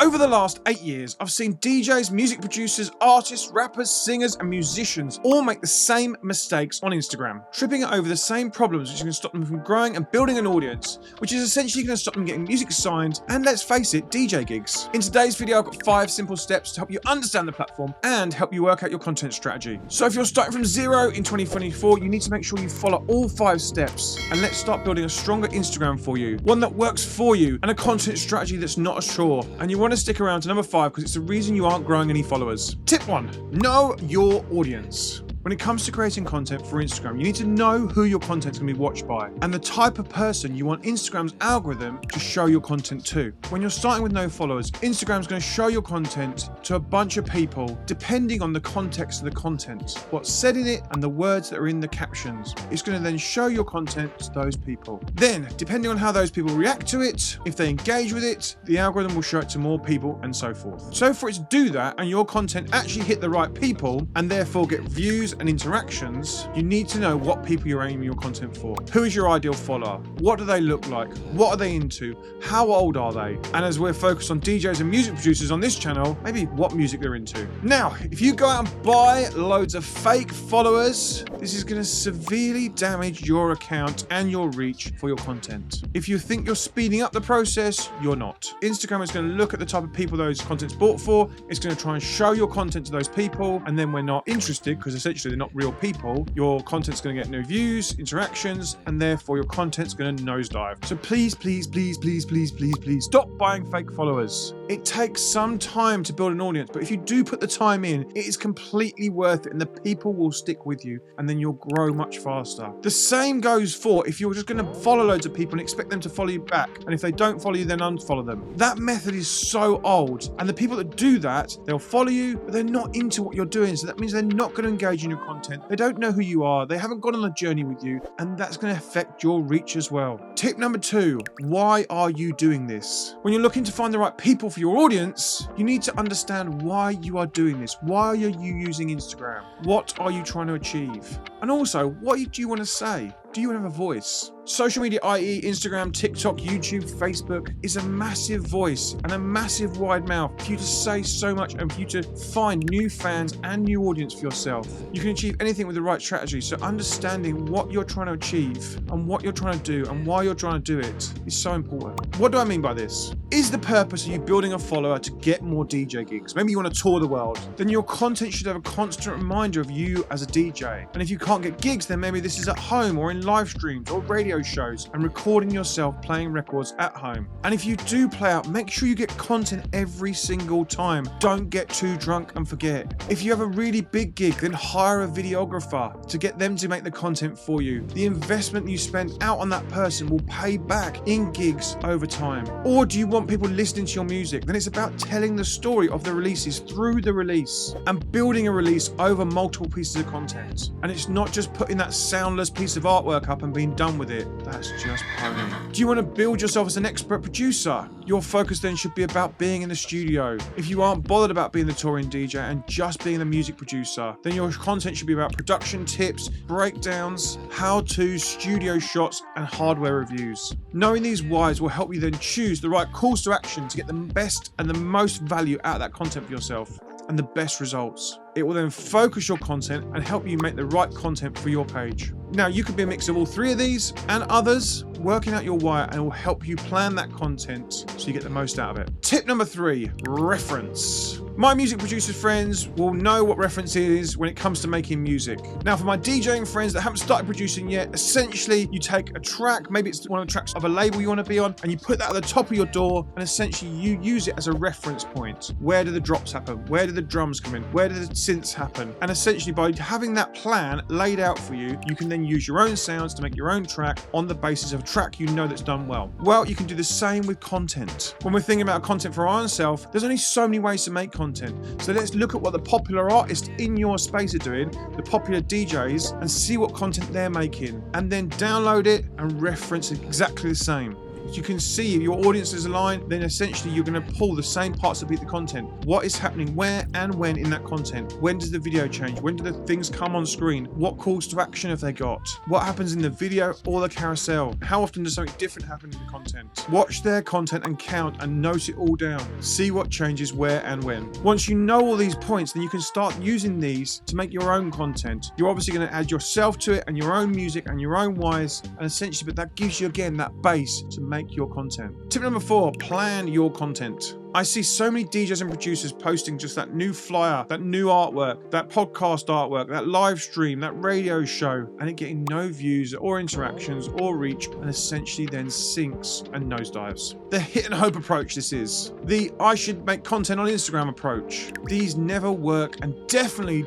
Over the last 8 years, I've seen DJs, music producers, artists, rappers, singers, and musicians all make the same mistakes on Instagram, tripping over the same problems which are going to stop them from growing and building an audience, which is essentially going to stop them getting music signed and, let's face it, DJ gigs. In today's video, I've got 5 simple steps to help you understand the platform and help you work out your content strategy. So if you're starting from zero in 2024, you need to make sure you follow all 5 steps, and let's start building a stronger Instagram for you, one that works for you, and a content strategy that's not a chore. And you want to stick around to number 5 because it's the reason you aren't growing any followers. Tip 1, know your audience. When it comes to creating content for Instagram, you need to know who your content's going to be watched by and the type of person you want Instagram's algorithm to show your content to. When you're starting with no followers, Instagram's going to show your content to a bunch of people depending on the context of the content, what's said in it and the words that are in the captions. It's going to then show your content to those people. Then, depending on how those people react to it, if they engage with it, the algorithm will show it to more people and so forth. So for it to do that and your content actually hit the right people and therefore get views and interactions, you need to know what people you're aiming your content for. Who is your ideal follower? What do they look like? What are they into? How old are they? And as we're focused on DJs and music producers on this channel, maybe what music they're into. Now, if you go out and buy loads of fake followers, this is going to severely damage your account and your reach for your content. If you think you're speeding up the process, you're not. Instagram is going to look at the type of people those content's bought for. It's going to try and show your content to those people, and then we're not interested because essentially they're not real people. Your content's going to get no views, interactions, and therefore your content's going to nosedive. So please, please, please, please, please, please, please stop buying fake followers. It takes some time to build an audience, but if you do put the time in, it is completely worth it, and the people will stick with you, and then you'll grow much faster. The same goes for if you're just going to follow loads of people and expect them to follow you back, and if they don't follow you, then unfollow them. That method is so old, and the people that do that, they'll follow you, but they're not into what you're doing, so that means they're not going to engage in your content. They don't know who you are, they haven't gone on a journey with you, and that's going to affect your reach as well. Tip number 2, why are you doing this? When you're looking to find the right people for your audience, you need to understand why you are doing this. Why are you using Instagram? What are you trying to achieve? And also, what do you want to say? Do you have a voice? Social media, i.e. Instagram, TikTok, YouTube, Facebook, is a massive voice and a massive wide mouth for you to say so much and for you to find new fans and new audience for yourself. You can achieve anything with the right strategy, so understanding what you're trying to achieve and what you're trying to do and why you're trying to do it is so important. What do I mean by this? Is the purpose of you building a follower to get more DJ gigs? Maybe you want to tour the world. Then your content should have a constant reminder of you as a DJ. And if you can't get gigs, then maybe this is at home or in live streams or radio shows and recording yourself playing records at home. And if you do play out, make sure you get content every single time. Don't get too drunk and forget. If you have a really big gig, then hire a videographer to get them to make the content for you. The investment you spend out on that person will pay back in gigs over time. Or do you want people listening to your music? Then it's about telling the story of the releases through the release and building a release over multiple pieces of content. And it's not just putting that soundless piece of artwork up and being done with it. That's just pony. Do you want to build yourself as an expert producer? Your focus then should be about being in the studio. If you aren't bothered about being the touring DJ and just being the music producer, then your content should be about production tips, breakdowns, how-tos, studio shots, and hardware reviews. Knowing these whys will help you then choose the right calls to action to get the best and the most value out of that content for yourself and the best results. It will then focus your content and help you make the right content for your page. Now, you could be a mix of all 3 of these and others, working out your why, and it will help you plan that content so you get the most out of it. Tip number 3, reference. My music producer friends will know what reference is when it comes to making music. Now, for my DJing friends that haven't started producing yet, essentially you take a track, maybe it's one of the tracks of a label you want to be on, and you put that at the top of your door, and essentially you use it as a reference point. Where do the drops happen? Where do the drums come in? Where do the synths happen? And essentially by having that plan laid out for you, you can then use your own sounds to make your own track on the basis of a track you know that's done well. Well, you can do the same with content. When we're thinking about content for our own self, there's only so many ways to make content. So let's look at what the popular artists in your space are doing, the popular DJs, and see what content they're making, and then download it and reference it exactly the same. you can see if your audience is aligned, then essentially you're going to pull the same parts of the content. What is happening where and when in that content? When does the video change? When do the things come on screen? What calls to action have they got? What happens in the video or the carousel? How often does something different happen in the content? Watch their content and count and note it all down. See what changes where and when. Once you know all these points, then you can start using these to make your own content. You're obviously going to add yourself to it and your own music and your own whys, and essentially, but that gives you again that base to make your content. Tip number 4, plan your content. I see so many DJs and producers posting just that new flyer, that new artwork, that podcast artwork, that live stream, that radio show, and it getting no views or interactions or reach, and essentially then sinks and nosedives. The hit and hope approach this is. The I should make content on Instagram approach. These never work and definitely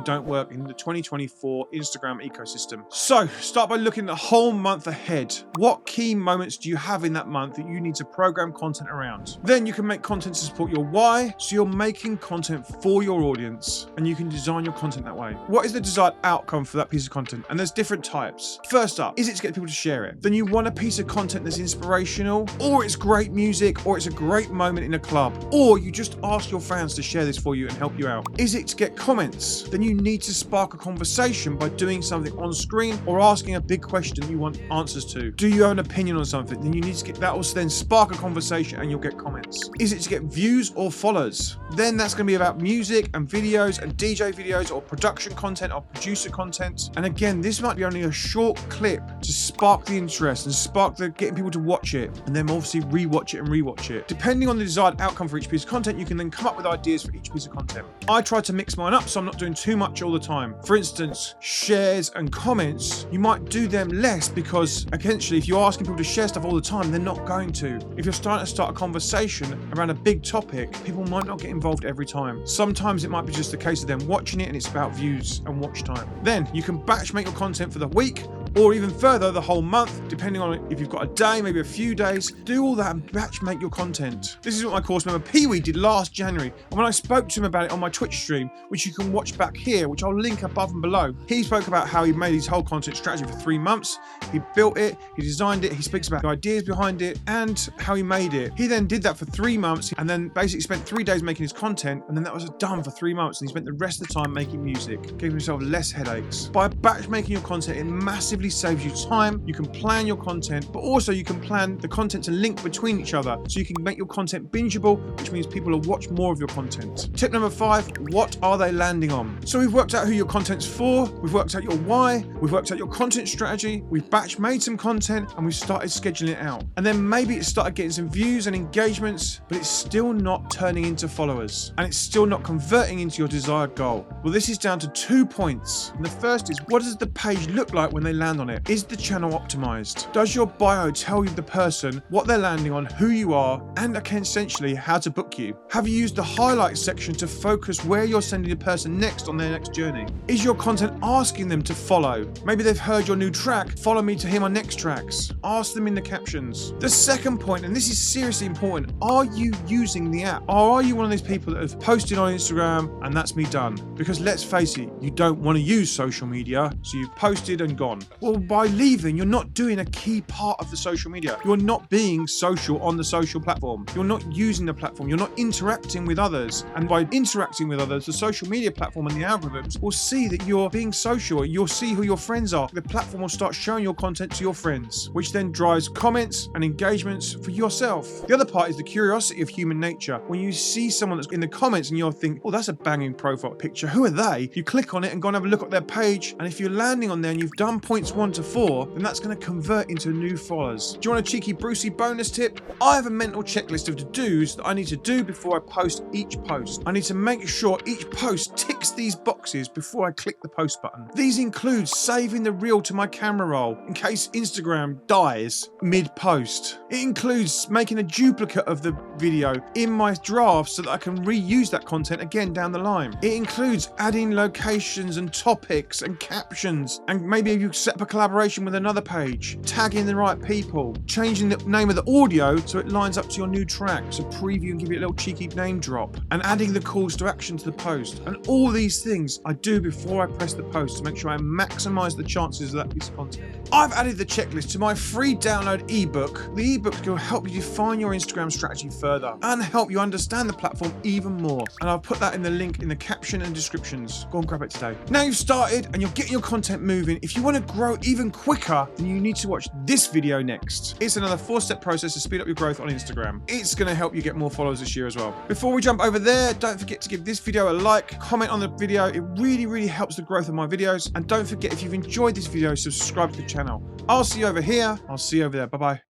don't work in the 2024 Instagram ecosystem. So start by looking the whole month ahead. What key moments do you have in that month that you need to program content around? Then you can make content to support your why, so you're making content for your audience and you can design your content that way. What is the desired outcome for that piece of content? And there's different types. First up, is it to get people to share it? Then you want a piece of content that's inspirational, or it's great music, or it's a great moment in a club, or you just ask your fans to share this for you and help you out. Is it to get comments? Then you need to spark a conversation by doing something on screen or asking a big question you want answers to. Do you have an opinion on something? Then you need to get that, will then spark a conversation and you'll get comments. Is it to get views or followers? Then that's going to be about music and videos and DJ videos or production content or producer content. And again, this might be only a short clip to spark the interest and spark the getting people to watch it, and then obviously rewatch it and rewatch it. Depending on the desired outcome for each piece of content, you can then come up with ideas for each piece of content. I try to mix mine up so I'm not doing too much all the time. For instance, shares and comments, you might do them less because essentially if you're asking people to share stuff all the time, they're not going to. If you're starting to start a conversation around a big topic, people might not get involved every time. Sometimes it might be just a case of them watching it and it's about views and watch time. Then you can batch make your content for the week, or even further, the whole month, depending on if you've got a day, maybe a few days. Do all that and batch make your content. This is what my course member Pee-wee did last January. And when I spoke to him about it on my Twitch stream, which you can watch back here, which I'll link above and below, he spoke about how he made his whole content strategy for 3 months. He built it, he designed it, he speaks about the ideas behind it and how he made it. He then did that for 3 months and then basically spent 3 days making his content, and then that was done for 3 months, and he spent the rest of the time making music, giving himself less headaches. By batch making your content, it massively saves you time. You can plan your content, but also you can plan the content to link between each other, so you can make your content bingeable, which means people will watch more of your content. Tip number 5, what are they landing on? So we've worked out who your content's for, we've worked out your why, we've worked out your content strategy, we've batch made some content, and we've started scheduling it out. And then maybe it started getting some views and engagements, but it's still not turning into followers, and it's still not converting into your desired goal. Well, this is down to 2 points. And the first is, what does the page look like when they land on it? Is the channel optimized? Does your bio tell you the person, what they're landing on, who you are, and essentially how to book you? Have you used the highlights section to focus where you're sending the person next on their next journey? Is your content asking them to follow? Maybe they've heard your new track, follow me to hear my next tracks. Ask them in the captions. The second point, and this is seriously important, are you using the app? Or are you one of those people that have posted on Instagram and that's me done? Because let's face it, you don't want to use social media, so you've posted and gone. Well, by leaving, you're not doing a key part of the social media. You're not being social on the social platform. You're not using the platform. You're not interacting with others. And by interacting with others, the social media platform and the algorithms will see that you're being social. You'll see who your friends are. The platform will start showing your content to your friends, which then drives comments and engagements for yourself. The other part is the curiosity of human nature. When you see someone that's in the comments and you're thinking, oh, that's a banging profile picture. Who are they? You click on it and go and have a look at their page. And if you're landing on there and you've done points 1 to 4, then that's going to convert into new followers. Do you want a cheeky Brucey bonus tip? I have a mental checklist of to-dos that I need to do before I post each post. I need to make sure each post ticks these boxes before I click the post button. These include saving the reel to my camera roll in case Instagram dies mid-post. It includes making a duplicate of the video in my draft so that I can reuse that content again down the line. It includes adding locations and topics and captions, and maybe you set up a collaboration with another page, tagging the right people, changing the name of the audio so it lines up to your new track, so preview and give you a little cheeky name drop, and adding the calls to action to the post. And all these things I do before I press the post to make sure I maximize the chances of that piece of content. I've added the checklist to my free download ebook. The ebook will help you define your Instagram strategy further and help you understand the platform even more. And I'll put that in the link in the caption and descriptions. Go and grab it today. Now you've started and you're getting your content moving, if you want to grow even quicker, then you need to watch this video next. It's another 4-step process to speed up your growth on Instagram. It's going to help you get more followers this year as well. Before we jump over there, don't forget to give this video a like, comment on the video. It really helps the growth of my videos. And don't forget, if you've enjoyed this video, subscribe to the channel. I'll see you over here. I'll see you over there. Bye-bye.